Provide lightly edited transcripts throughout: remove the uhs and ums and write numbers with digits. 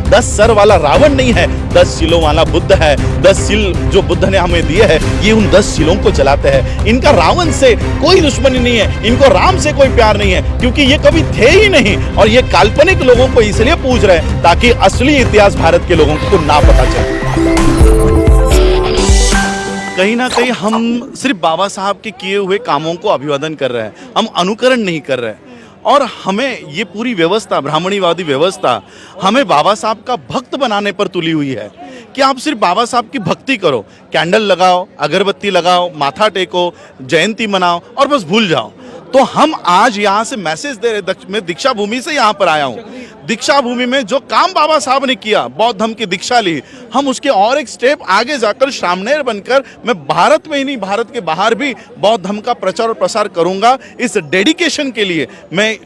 10 sir वाला रावण नहीं है, 10 सिलों वाला बुद्ध है। 10 सिल जो बुद्ध ने हमें दिए हैं, ये उन 10 सिलों को जलाते हैं। इनका रावण से कोई दुश्मनी नहीं है, इनको राम से कोई प्यार नहीं है, क्योंकि ये कभी थे ही नहीं। और ये काल्पनिक लोगों को इसलिए पूज रहे हैं ताकि असली इतिहास भारत के लोगों को ना पता चले। कहीं ना कहीं हम सिर्फ बाबा साहब के किए हुए कामों को अभिवादन कर रहे हैं, हम अनुकरण नहीं कर रहे हैं। और हमें ये पूरी व्यवस्था, ब्राह्मणीवादी व्यवस्था, हमें बाबा साहब का भक्त बनाने पर तुली हुई है कि आप सिर्फ बाबा साहब की भक्ति करो, कैंडल लगाओ, अगरबत्ती लगाओ, माथा टेको, जयंती मनाओ और बस भूल जाओ। तो हम आज यहाँ से मैसेज दे रहे, मैं दीक्षा भूमि से यहाँ पर आया हूँ। दीक्षा भूमि में जो काम बाबा साहब ने किया, बौद्ध धर्म की दीक्षा ली, हम उसके और एक स्टेप आगे जाकर श्रामणेर बनकर मैं भारत में ही नहीं, भारत के बाहर भी बौद्ध धर्म का प्रचार और प्रसार करूंगा। इस डेडिकेशन के लिए मैं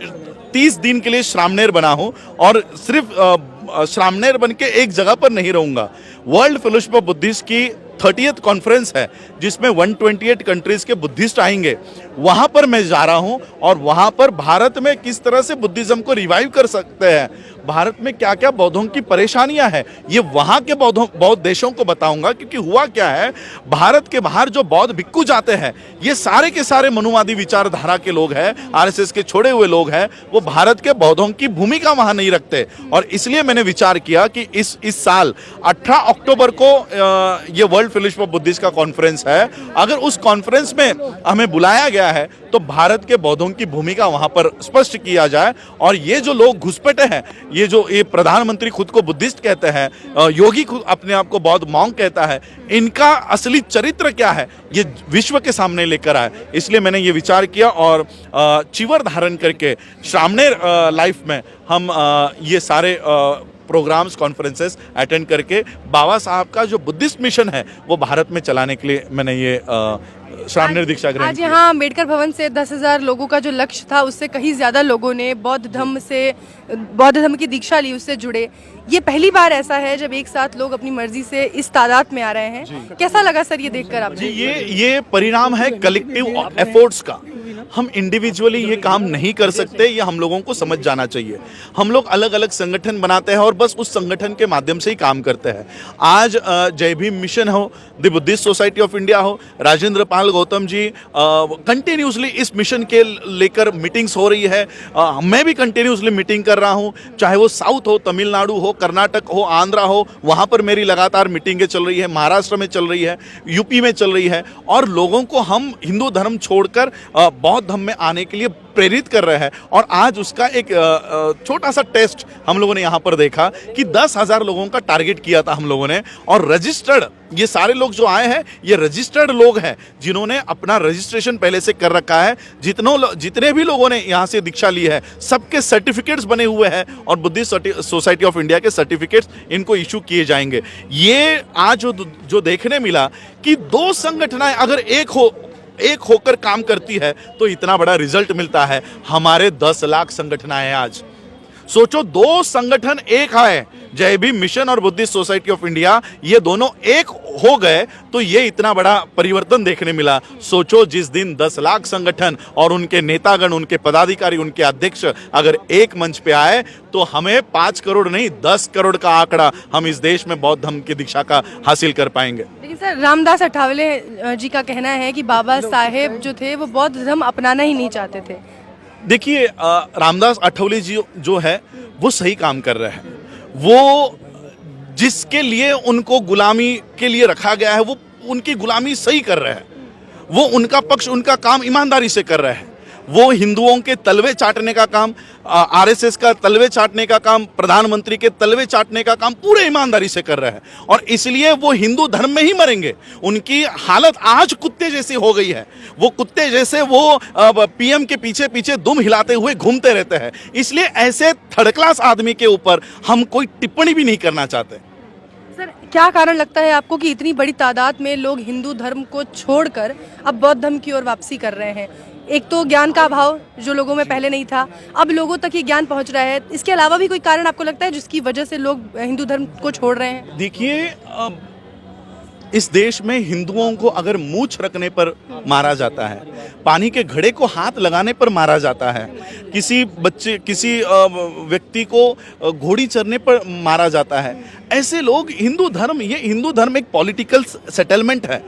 30 दिन के लिए श्रामणेर बना हूँ और सिर्फ श्रामणेर बन के एक जगह पर नहीं रहूंगा। वर्ल्ड फेलोशिप ऑफ बुद्धिस्ट की 30th कॉन्फ्रेंस है जिसमें 128 कंट्रीज के बुद्धिस्ट आएंगे, वहां पर मैं जा रहा हूं और वहां पर भारत में किस तरह से बुद्धिज्म को रिवाइव कर सकते हैं, भारत में क्या क्या बौद्धों की परेशानियां हैं, ये वहां के बौद्ध देशों को बताऊंगा। क्योंकि हुआ क्या है, भारत के बाहर जो बौद्ध भिक्खु जाते हैं, ये सारे के सारे मनुवादी विचारधारा के लोग हैं, आरएसएस के छोड़े हुए लोग हैं, वो भारत के बौद्धों की भूमिका वहां नहीं रखते। और इसलिए मैंने विचार किया कि इस साल 18 अक्टूबर को ये वर्ल्ड फेलोशिप ऑफ बुद्धिस्ट का कॉन्फ्रेंस है, अगर उस कॉन्फ्रेंस में हमें बुलाया गया है तो भारत के बौद्धों की भूमिका वहां पर स्पष्ट किया जाए। और ये जो लोग घुसपैठे हैं, ये प्रधानमंत्री खुद को बुद्धिस्ट कहते हैं, योगी खुद अपने आप को बौद्ध मॉन्क कहता है, इनका असली चरित्र क्या है ये विश्व के सामने लेकर आए। इसलिए मैंने ये विचार किया और चिवर धारण करके श्रामणेर लाइफ में हम ये सारे प्रोग्राम्स, कॉन्फ्रेंसेस अटेंड करके बाबा साहब का जो बुद्धिस्ट मिशन है वो भारत में चलाने के लिए मैंने ये श्रामणेर दीक्षा ग्रहण आज यहाँ अम्बेडकर भवन से 10,000 लोगों का जो लक्ष्य था उससे कहीं ज्यादा लोगों ने बौद्ध धर्म की दीक्षा ली, उससे जुड़े। ये पहली बार ऐसा है जब एक साथ लोग अपनी मर्जी से इस तादाद में आ रहे हैं। कैसा लगा सर ये देखकर आपको? जी, ये परिणाम है कलेक्टिव एफर्ट्स का। हम इंडिविजुअली ये काम नहीं कर सकते, ये हम लोगों को समझ जाना चाहिए। हम लोग अलग अलग संगठन बनाते हैं और बस उस संगठन के माध्यम से ही काम करते हैं। आज जय भीम मिशन हो, the Buddhist society of India हो, राजेंद्र पाल गौतम जी कंटिन्यूसली इस मिशन के लेकर मीटिंग्स हो रही है। मैं भी कंटिन्यूसली मीटिंग कर रहा हूँ, चाहे वो साउथ हो, तमिलनाडु हो, कर्नाटक हो, आंध्रा हो, वहाँ पर मेरी लगातार मीटिंगें चल रही है, महाराष्ट्र में चल रही है, यूपी में चल रही है। और लोगों को हम हिंदू धर्म छोड़कर बौद्ध धर्म में आने के लिए प्रेरित कर रहे हैं। और आज उसका एक छोटा सा टेस्ट हम लोगों ने यहाँ पर देखा कि 10,000 लोगों का टारगेट किया था हम लोगों ने। और रजिस्टर्ड ये सारे लोग जो आए हैं ये रजिस्टर्ड लोग हैं जिन्होंने अपना रजिस्ट्रेशन पहले से कर रखा है। जितने भी लोगों ने यहाँ से दीक्षा ली है सबके सर्टिफिकेट्स बने हुए हैं और बुद्धिस्ट सोसाइटी ऑफ इंडिया के सर्टिफिकेट्स इनको इशू किए जाएंगे। ये आज जो देखने मिला कि 2 संगठनें अगर एक होकर काम करती है तो इतना बड़ा रिजल्ट मिलता है। हमारे 10 लाख संगठन हैं आज। सोचो 2 संगठन एक आए, जय भीम मिशन और बुद्धिस्ट सोसाइटी ऑफ इंडिया, ये दोनों एक हो गए तो ये इतना बड़ा परिवर्तन देखने मिला। सोचो जिस दिन 10 लाख संगठन और उनके नेतागण, उनके पदाधिकारी, उनके अध्यक्ष अगर एक मंच पे आए तो हमें 5 करोड़ नहीं 10 करोड़ का आंकड़ा हम इस देश में बौद्ध धर्म की दीक्षा का हासिल कर पाएंगे। लेकिन सर रामदास अठावले जी का कहना है कि बाबा साहेब जो थे वो बौद्ध धर्म अपनाना ही नहीं चाहते थे। देखिए रामदास अठावले जी जो है वो सही काम कर रहे हैं। वो जिसके लिए उनको गुलामी के लिए रखा गया है वो उनकी गुलामी सही कर रहे हैं। वो उनका पक्ष, उनका काम ईमानदारी से कर रहे हैं। वो हिंदुओं के तलवे चाटने का काम, आरएसएस का तलवे चाटने का काम, प्रधानमंत्री के तलवे चाटने का काम पूरे ईमानदारी से कर रहे हैं। और इसलिए वो हिंदू धर्म में ही मरेंगे। उनकी हालत आज कुत्ते जैसी हो गई है। वो कुत्ते जैसे वो पीएम के पीछे पीछे दुम हिलाते हुए घूमते रहते हैं। इसलिए ऐसे थर्ड क्लास आदमी के ऊपर हम कोई टिप्पणी भी नहीं करना चाहते। सर क्या कारण लगता है आपको कि इतनी बड़ी तादाद में लोग हिंदू धर्म को छोड़कर अब बौद्ध धर्म की ओर वापसी कर रहे हैं? एक तो ज्ञान का अभाव जो लोगों में पहले नहीं था, अब लोगों तक ये ज्ञान पहुंच रहा है। इसके अलावा भी कोई कारण आपको लगता है जिसकी वजह से लोग हिंदू धर्म को छोड़ रहे हैं? देखिए इस देश में हिंदुओं को अगर मूंछ रखने पर मारा जाता है, पानी के घड़े को हाथ लगाने पर मारा जाता है, किसी व्यक्ति को घोड़ी चरने पर मारा जाता है, ऐसे लोग ये हिंदू धर्म एक पॉलिटिकल सेटलमेंट है।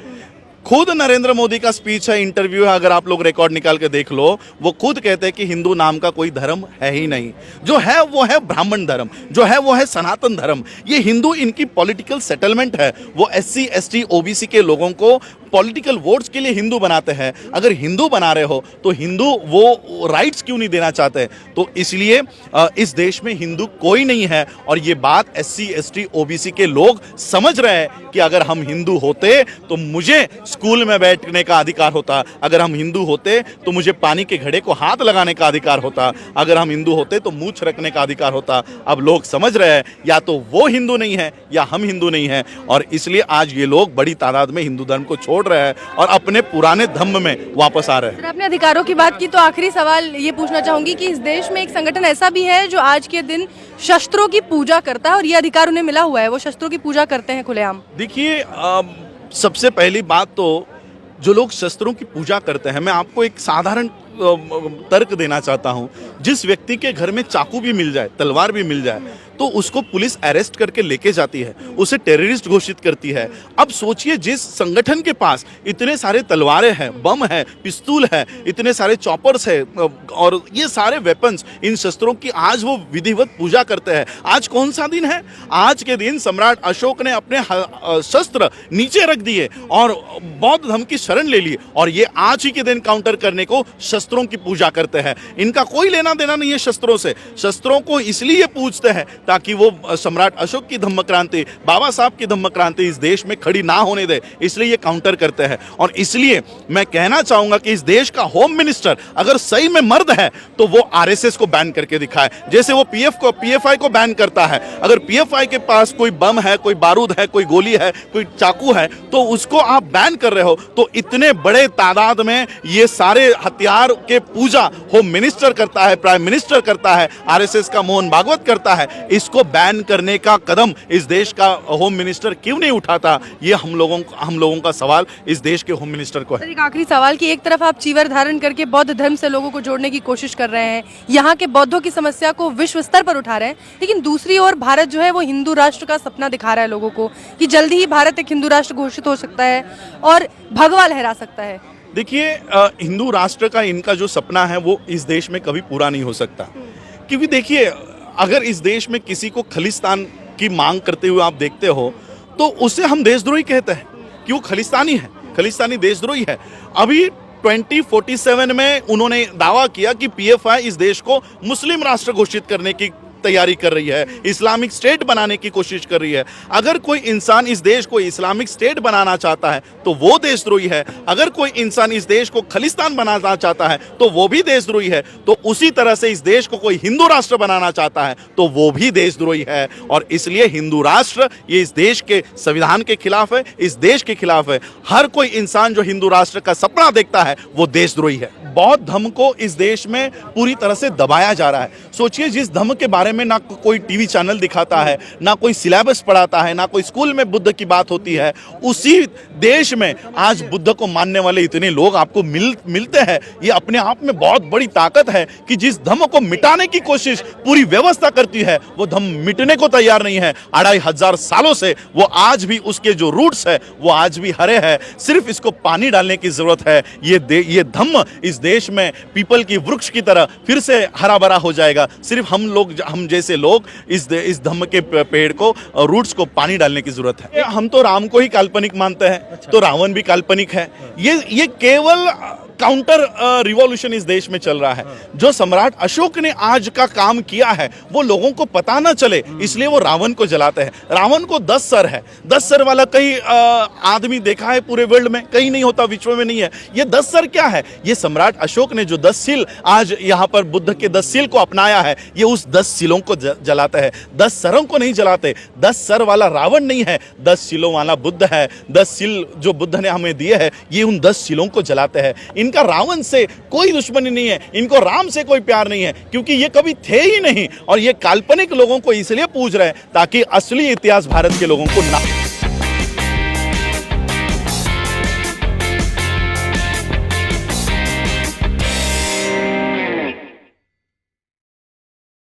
खुद नरेंद्र मोदी का स्पीच है, इंटरव्यू है, अगर आप लोग रिकॉर्ड निकाल के देख लो, वो खुद कहते हैं कि हिंदू नाम का कोई धर्म है ही नहीं, जो है वो है ब्राह्मण धर्म, जो है वो है सनातन धर्म। ये हिंदू इनकी पॉलिटिकल सेटलमेंट है। वो SC ST OBC के लोगों को पॉलिटिकल वोट्स के लिए हिंदू बनाते हैं। अगर हिंदू बना रहे हो तो हिंदू वो राइट्स क्यों नहीं देना चाहते? तो इसलिए इस देश में हिंदू कोई नहीं है। और ये बात SC ST OBC के लोग समझ रहे हैं कि अगर हम हिंदू होते तो मुझे स्कूल में बैठने का अधिकार होता, अगर हम हिंदू होते तो मुझे पानी के घड़े को हाथ लगाने का अधिकार होता, अगर हम हिंदू होते तो मूंछ रखने का अधिकार होता। अब लोग समझ रहे हैं या तो वो हिंदू नहीं है या हम हिंदू नहीं है, और इसलिए आज ये लोग बड़ी तादाद में हिंदू धर्म को छोड़ रहे हैं और अपने पुराने धर्म में वापस आ रहे हैं। आपने अधिकारों की बात की तो आखिरी सवाल ये पूछना चाहूंगी कि इस देश में एक संगठन ऐसा भी है जो आज के दिन शस्त्रों की पूजा करता है और ये अधिकार उन्हें मिला हुआ है, वो शस्त्रों की पूजा करते हैं खुलेआम। देखिए, सबसे पहली बात तो जो लोग शस्त्रों की पूजा करते हैं, मैं आपको एक साधारण तर्क देना चाहता हूं। जिस व्यक्ति के घर में चाकू भी मिल जाए, तलवार भी मिल जाए, तो उसको पुलिस अरेस्ट करके लेके जाती है, उसे टेररिस्ट घोषित करती है। अब सोचिए, जिस संगठन के पास इतने सारे तलवारें हैं, बम है, पिस्तूल है, इतने सारे चॉपर्स है और ये सारे वेपन्स, इन शस्त्रों की आज वो विधिवत पूजा करते हैं। आज कौन सा दिन है? आज के दिन सम्राट अशोक ने अपने शस्त्र नीचे रख दिए और बौद्ध धर्म की शरण ले ली, और ये आज ही के दिन काउंटर करने को शस्त्रों की पूजा करते हैं। इनका कोई लेना देना नहीं है शस्त्रों से। शस्त्रों को इसलिए पूजते हैं ताकि वो सम्राट अशोक की धम्म क्रांति, बाबा साहब की धम्म क्रांति इस देश में खड़ी ना होने दे, इसलिए ये काउंटर करते हैं। और इसलिए मैं कहना चाहूंगा कि इस देश का होम मिनिस्टर अगर सही में मर्द है तो वो RSS को बैन करके दिखाए, जैसे वो PFI को बैन करता है। अगर PFI के पास कोई बम है, कोई बारूद है, कोई गोली है, कोई चाकू है, तो उसको आप बैन कर रहे हो। तो इतने बड़े तादाद में ये सारे हथियार के पूजा होम मिनिस्टर करता है, प्राइम मिनिस्टर करता है, RSS का मोहन भागवत करता है। इसको बैन करने का कदम इस देश का होम मिनिस्टर क्यों नहीं उठाता? ये हम लोगों का सवाल इस देश के होम मिनिस्टर को है। एक आखिरी सवाल कि एक तरफ आप चीवर धारण करके बौद्ध धर्म से लोगों को जोड़ने की कोशिश कर रहे हैं, यहाँ के बौद्धों की समस्या को विश्व स्तर पर उठा रहे हैं, लेकिन दूसरी ओर भारत जो है वो हिंदू राष्ट्र का सपना दिखा रहा है लोगों को कि जल्दी ही भारत एक हिंदू राष्ट्र घोषित हो सकता है और भगवा लहरा सकता है। देखिए, हिंदू राष्ट्र का इनका जो सपना है वो इस देश में कभी पूरा नहीं हो सकता, क्योंकि देखिए, अगर इस देश में किसी को खलिस्तान की मांग करते हुए आप देखते हो तो उसे हम देशद्रोही कहते हैं कि वो खलिस्तानी है, खलिस्तानी देशद्रोही है। अभी 2047 में उन्होंने दावा किया कि PFI इस देश को मुस्लिम राष्ट्र घोषित करने की तैयारी कर रही है, इस्लामिक स्टेट बनाने की कोशिश कर रही है। अगर कोई इंसान इस देश को इस्लामिक स्टेट बनाना चाहता है तो वो देशद्रोही है। अगर कोई इंसान इस देश को खलिस्तान बनाना चाहता है तो वो भी देशद्रोही है। तो उसी तरह से इस देश को कोई हिंदू राष्ट्र बनाना चाहता है तो वो भी देशद्रोही है। और इसलिए हिंदू राष्ट्र ये इस देश के संविधान के खिलाफ है, इस देश के खिलाफ है। हर कोई इंसान जो हिंदू राष्ट्र का सपना देखता है वो देशद्रोही है। बौद्ध धर्म को इस देश में पूरी तरह से दबाया जा रहा है। सोचिए, जिस धर्म के बारे में ना कोई टीवी चैनल दिखाता है, ना कोई सिलेबस पढ़ाता है, ना कोई स्कूल में बुद्ध की बात होती है, उसी देश में आज बुद्ध को मानने वाले इतने लोग आपको मिलते हैं। ये अपने आप में बहुत बड़ी ताकत है कि जिस धर्म को मिटाने की कोशिश पूरी व्यवस्था करती है वो धर्म मिटने को तैयार नहीं है। 2500 सालों से वो आज भी, उसके जो रूट्स है वो आज भी हरे हैं। सिर्फ इसको पानी डालने की जरूरत है। ये धम्म इस देश में पीपल की वृक्ष की तरह फिर से हरा भरा हो जाएगा। सिर्फ हम जैसे लोग इस धम्म के पेड़ को, रूट्स को पानी डालने की जरूरत है। हम तो राम को ही काल्पनिक मानते हैं, तो रावण भी काल्पनिक है। ये केवल काउंटर रिवॉल्यूशन इस देश में चल रहा है। जो सम्राट अशोक ने आज का काम किया है वो लोगों को पता ना चले, इसलिए वो रावण को जलाते हैं। रावण को 10 सर है, 10 सर वाला कहीं आदमी देखा है पूरे वर्ल्ड में? कहीं नहीं होता, विश्व में नहीं है। ये 10 सर क्या है? ये सम्राट अशोक ने जो 10 सील आज यहाँ पर बुद्ध के 10 सील को अपनाया है, ये उस 10 सीलों को जलाते हैं, 10 सरों को नहीं जलाते। 10 सर वाला रावण नहीं है, 10 सीलों वाला बुद्ध है। 10 सील जो बुद्ध ने हमें दिए हैं, ये उन 10 सीलों को जलाते हैं। इनका रावण से कोई दुश्मनी नहीं है, इनको राम से कोई प्यार नहीं है, क्योंकि ये कभी थे ही नहीं। और ये काल्पनिक लोगों को इसलिए पूज रहे हैं ताकि असली इतिहास भारत के लोगों को ना